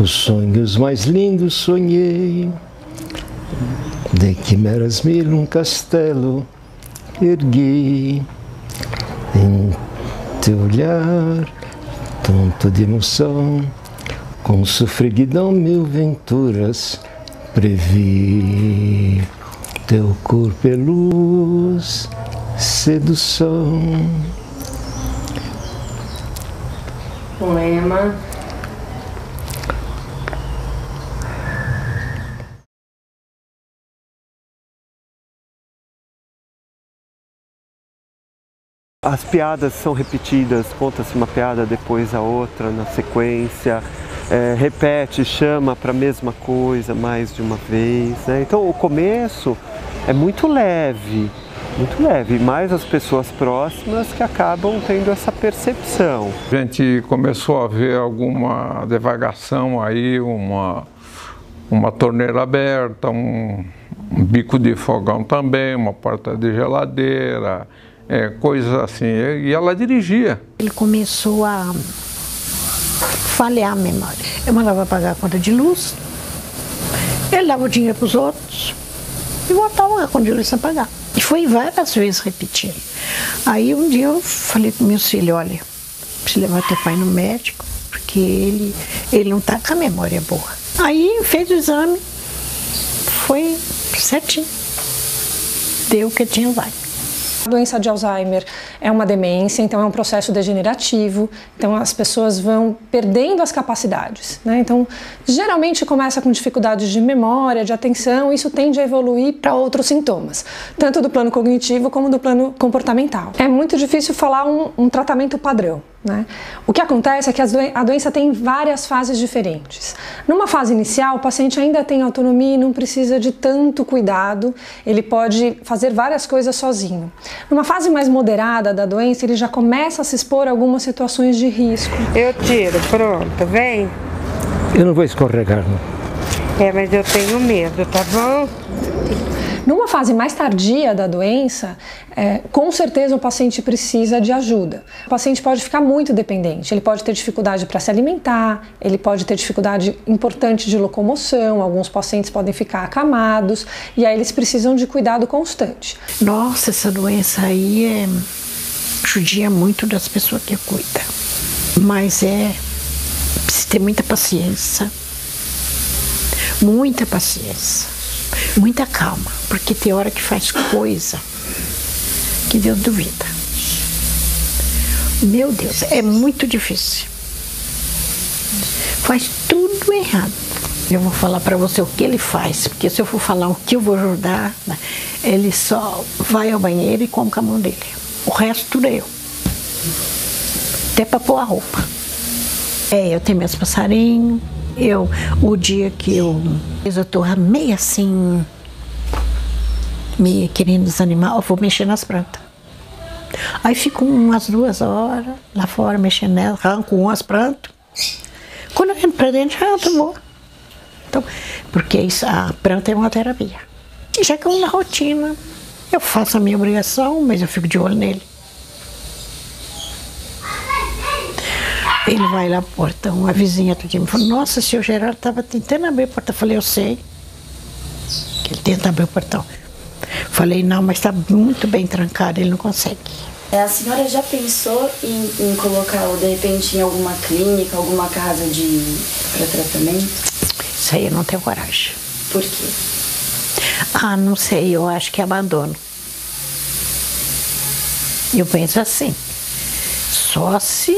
Os sonhos mais lindos sonhei, de quimeras mil um castelo ergui. Em teu olhar, tonto de emoção, com sofreguidão mil venturas previ. Teu corpo é luz, sedução. Poema. As piadas são repetidas, conta-se uma piada depois a outra na sequência, repete, chama para a mesma coisa mais de uma vez, né? Então o começo é muito leve, mais as pessoas próximas que acabam tendo essa percepção. A gente começou a ver alguma divagação aí, uma torneira aberta, um bico de fogão também, uma porta de geladeira, coisas assim, e ela dirigia. Ele começou a falhar a memória. Eu mandava pagar a conta de luz, ele dava o dinheiro para os outros e voltava a conta de luz sem pagar. E foi várias vezes repetindo. Aí um dia eu falei para meus filhos, olha, preciso levar teu pai no médico, porque ele não está com a memória boa. Aí fez o exame, foi certinho, deu o que tinha vai. A doença de Alzheimer é uma demência, então é um processo degenerativo, então as pessoas vão perdendo as capacidades, né? Então, geralmente começa com dificuldades de memória, de atenção, e isso tende a evoluir para outros sintomas, tanto do plano cognitivo como do plano comportamental. É muito difícil falar um tratamento padrão, né? O que acontece é que a doença tem várias fases diferentes. Numa fase inicial, o paciente ainda tem autonomia e não precisa de tanto cuidado, ele pode fazer várias coisas sozinho. Numa fase mais moderada da doença, ele já começa a se expor a algumas situações de risco. Eu tiro, pronto, vem. Eu não vou escorregar, não. Mas eu tenho medo, tá bom? Numa fase mais tardia da doença, com certeza o paciente precisa de ajuda. O paciente pode ficar muito dependente, ele pode ter dificuldade para se alimentar, ele pode ter dificuldade importante de locomoção, alguns pacientes podem ficar acamados e aí eles precisam de cuidado constante. Nossa, essa doença aí judia muito das pessoas que cuidam, mas precisa ter muita paciência, muita calma, porque tem hora que faz coisa que Deus duvida. Meu Deus, é muito difícil. Faz tudo errado. Eu vou falar para você o que ele faz, porque se eu for falar o que eu vou ajudar, ele só vai ao banheiro e come com a mão dele. O resto tudo é eu. Até para pôr a roupa. Eu tenho meus passarinhos. O dia que eu tô meio assim, meio querendo desanimar, eu vou mexer nas plantas. Aí fico umas 2 horas lá fora mexendo nelas, arranco umas plantas. Quando eu entro pra dentro, já eu vou. Então, porque a planta é uma terapia. E já que eu na rotina, eu faço a minha obrigação, mas eu fico de olho nele. Ele vai lá pro portão, a vizinha todo dia me falou, nossa, o senhor Geraldo estava tentando abrir o portão. Eu falei, eu sei que ele tenta abrir o portão. Falei, não, mas está muito bem trancado, ele não consegue. A senhora já pensou em colocar, de repente, em alguma clínica, alguma casa para tratamento? Isso aí eu não tenho coragem. Por quê? Não sei, eu acho que é abandono. Eu penso assim. Só se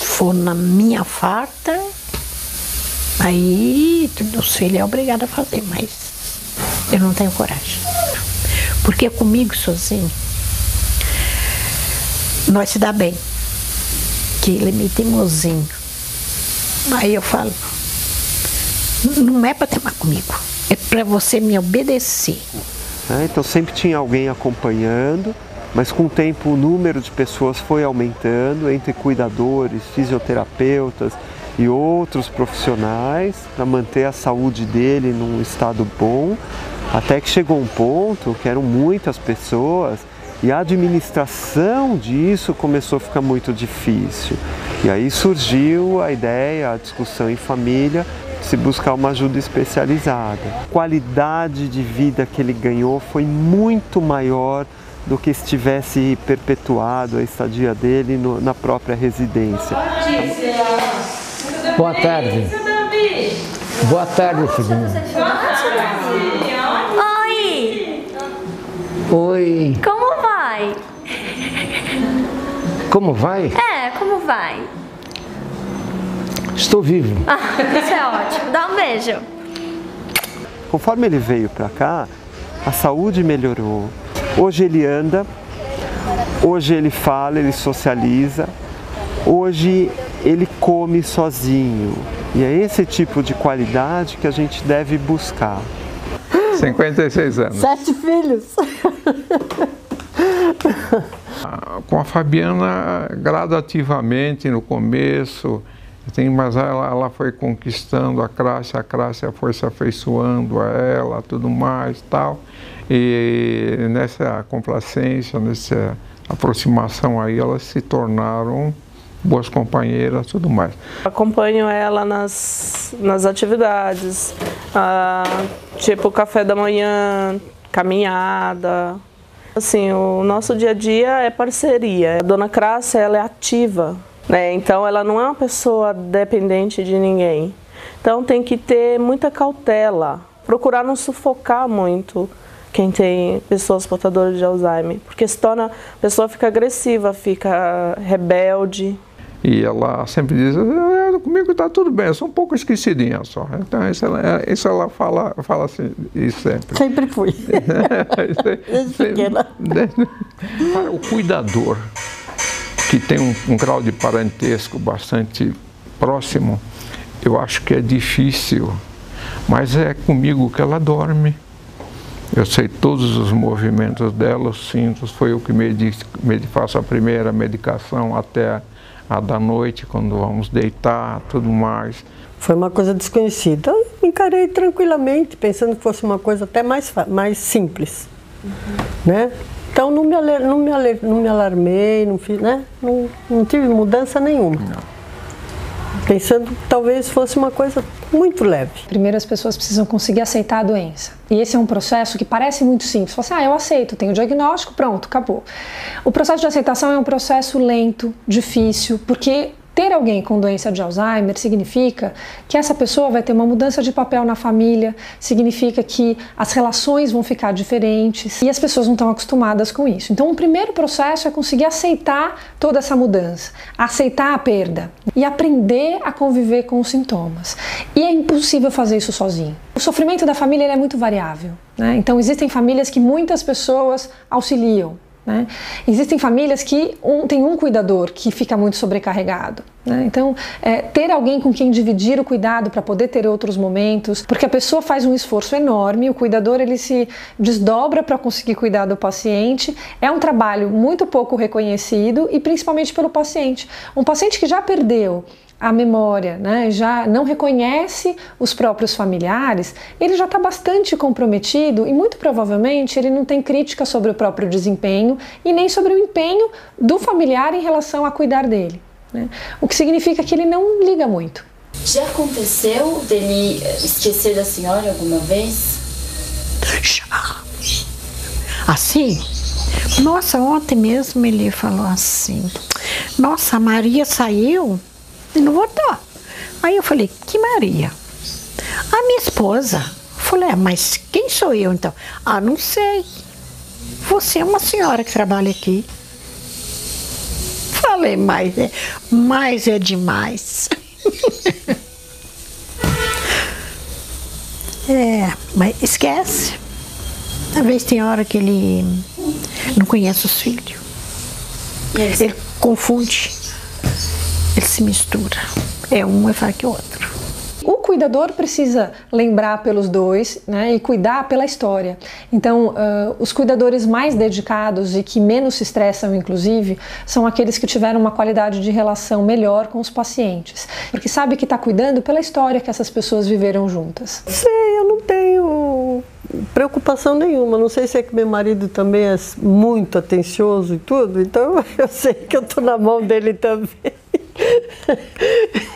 for na minha farta, aí os filhos é obrigado a fazer, mas eu não tenho coragem. Porque comigo sozinho, nós se dá bem, que ele é meio teimosinho. Aí eu falo, não é para teimar comigo, é para você me obedecer. Então sempre tinha alguém acompanhando. Mas com o tempo o número de pessoas foi aumentando, entre cuidadores, fisioterapeutas e outros profissionais, para manter a saúde dele num estado bom, até que chegou um ponto que eram muitas pessoas e a administração disso começou a ficar muito difícil. E aí surgiu a ideia, a discussão em família, de se buscar uma ajuda especializada. A qualidade de vida que ele ganhou foi muito maior do que se tivesse perpetuado a estadia dele na própria residência. Boa tarde. Boa tarde, filhinho. Oi! Oi. Como vai? Como vai? Como vai? Estou vivo. Isso é ótimo. Dá um beijo. Conforme ele veio para cá, a saúde melhorou. Hoje ele anda, hoje ele fala, ele socializa, hoje ele come sozinho. E é esse tipo de qualidade que a gente deve buscar. 56 anos. 7 filhos. Com a Fabiana, gradativamente no começo, mas ela foi conquistando a Cássia foi se afeiçoando a ela, tudo mais tal. E nessa complacência, nessa aproximação aí, elas se tornaram boas companheiras, tudo mais. Acompanho ela nas atividades, tipo café da manhã, caminhada. Assim, o nosso dia a dia é parceria. A dona Cássia, ela é ativa, né? Então ela não é uma pessoa dependente de ninguém. Então tem que ter muita cautela, procurar não sufocar muito quem tem pessoas portadoras de Alzheimer, porque a pessoa fica agressiva, fica rebelde. E ela sempre diz, comigo está tudo bem, eu sou um pouco esquecidinha só. Então isso ela fala assim, isso sempre. Sempre fui. Desde pequena. O cuidador, que tem um grau de parentesco bastante próximo, eu acho que é difícil, mas é comigo que ela dorme. Eu sei todos os movimentos dela, eu sinto, foi eu que faço a primeira medicação até a da noite, quando vamos deitar, tudo mais. Foi uma coisa desconhecida. Eu encarei tranquilamente, pensando que fosse uma coisa até mais simples. Né? Então não me alarmei, não fiz, né? Não tive mudança nenhuma. Não. Pensando que talvez fosse uma coisa muito leve. Primeiro as pessoas precisam conseguir aceitar a doença. E esse é um processo que parece muito simples. Você fala assim, eu aceito, tenho o diagnóstico, pronto, acabou. O processo de aceitação é um processo lento, difícil, porque ter alguém com doença de Alzheimer significa que essa pessoa vai ter uma mudança de papel na família, significa que as relações vão ficar diferentes e as pessoas não estão acostumadas com isso. Então, o primeiro processo é conseguir aceitar toda essa mudança, aceitar a perda e aprender a conviver com os sintomas. E é impossível fazer isso sozinho. O sofrimento da família ele é muito variável, né? Então, existem famílias que muitas pessoas auxiliam. Né? Existem famílias que tem um cuidador que fica muito sobrecarregado. Né? Então, ter alguém com quem dividir o cuidado para poder ter outros momentos, porque a pessoa faz um esforço enorme, o cuidador ele se desdobra para conseguir cuidar do paciente, é um trabalho muito pouco reconhecido e principalmente pelo paciente. Um paciente que já perdeu a memória, né, já não reconhece os próprios familiares, ele já está bastante comprometido e muito provavelmente ele não tem crítica sobre o próprio desempenho e nem sobre o empenho do familiar em relação a cuidar dele, né? O que significa que ele não liga muito. Já aconteceu dele esquecer da senhora alguma vez? Já. Assim? Nossa, ontem mesmo ele falou assim, nossa, a Maria saiu e não voltou. Aí eu falei, que Maria? A minha esposa. Eu falei, mas quem sou eu então? Ah, não sei. Você é uma senhora que trabalha aqui. Falei, mas é demais. Mas esquece. Talvez tem hora que ele não conhece os filhos. Ele confunde. Ele se mistura. Um é fora que o outro. O cuidador precisa lembrar pelos dois, né, e cuidar pela história. Então, os cuidadores mais dedicados e que menos se estressam, inclusive, são aqueles que tiveram uma qualidade de relação melhor com os pacientes. Porque sabe que está cuidando pela história que essas pessoas viveram juntas. Sei, eu não tenho preocupação nenhuma. Não sei se é que meu marido também é muito atencioso e tudo, então eu sei que eu estou na mão dele também.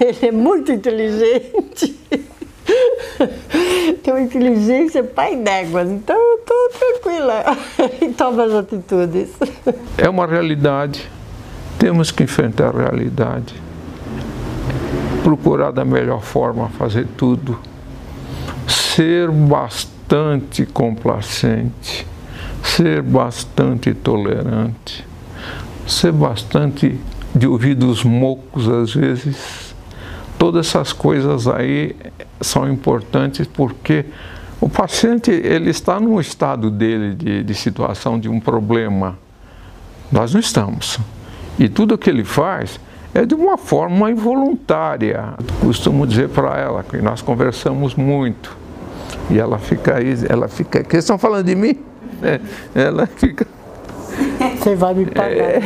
Ele é muito inteligente. Tem uma inteligência pai d'éguas, então eu estou tranquila e tomo as atitudes. É uma realidade, temos que enfrentar a realidade, procurar da melhor forma fazer tudo, ser bastante complacente, ser bastante tolerante, ser bastante de ouvidos mocos às vezes. Todas essas coisas aí são importantes porque o paciente ele está num estado dele de situação de um problema. Nós não estamos. E tudo que ele faz é de uma forma involuntária. Costumo dizer para ela que nós conversamos muito. E ela fica aí, que vocês estão falando de mim? Ela fica... Você vai me pagar.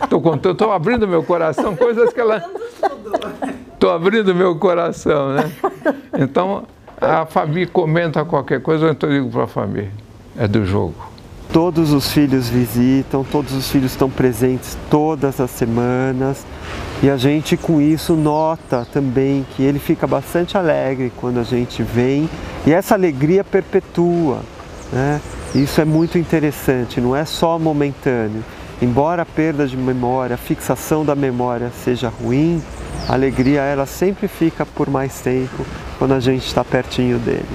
Estou abrindo meu coração, coisas que ela... Estou abrindo meu coração, né? Então, a Fabi comenta qualquer coisa, eu digo para a Fabi, é do jogo. Todos os filhos visitam, todos os filhos estão presentes todas as semanas e a gente com isso nota também que ele fica bastante alegre quando a gente vem e essa alegria perpetua, né? Isso é muito interessante, não é só momentâneo. Embora a perda de memória, a fixação da memória seja ruim, a alegria ela sempre fica por mais tempo quando a gente está pertinho dele.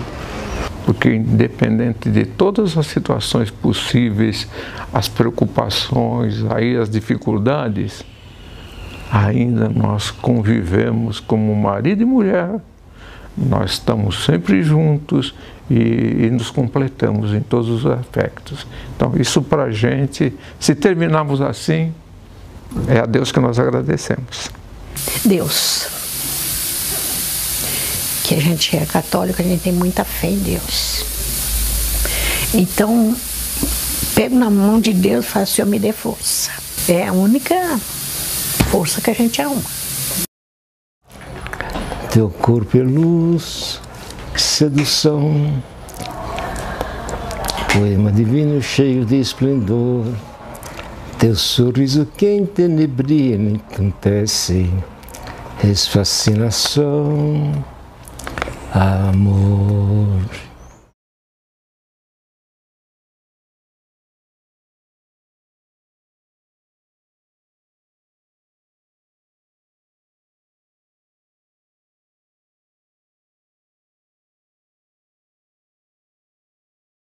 Porque independente de todas as situações possíveis, as preocupações, aí as dificuldades, ainda nós convivemos como marido e mulher. Nós estamos sempre juntos e nos completamos em todos os aspectos. Então isso para a gente, se terminarmos assim, é a Deus que nós agradecemos. Deus, que a gente é católico, a gente tem muita fé em Deus. Então, pego na mão de Deus e falo, Senhor, me dê força. É a única força que a gente arruma. Teu corpo é luz, sedução, poema divino cheio de esplendor. Teu sorriso que em tenebria me encantece, és fascinação, amor.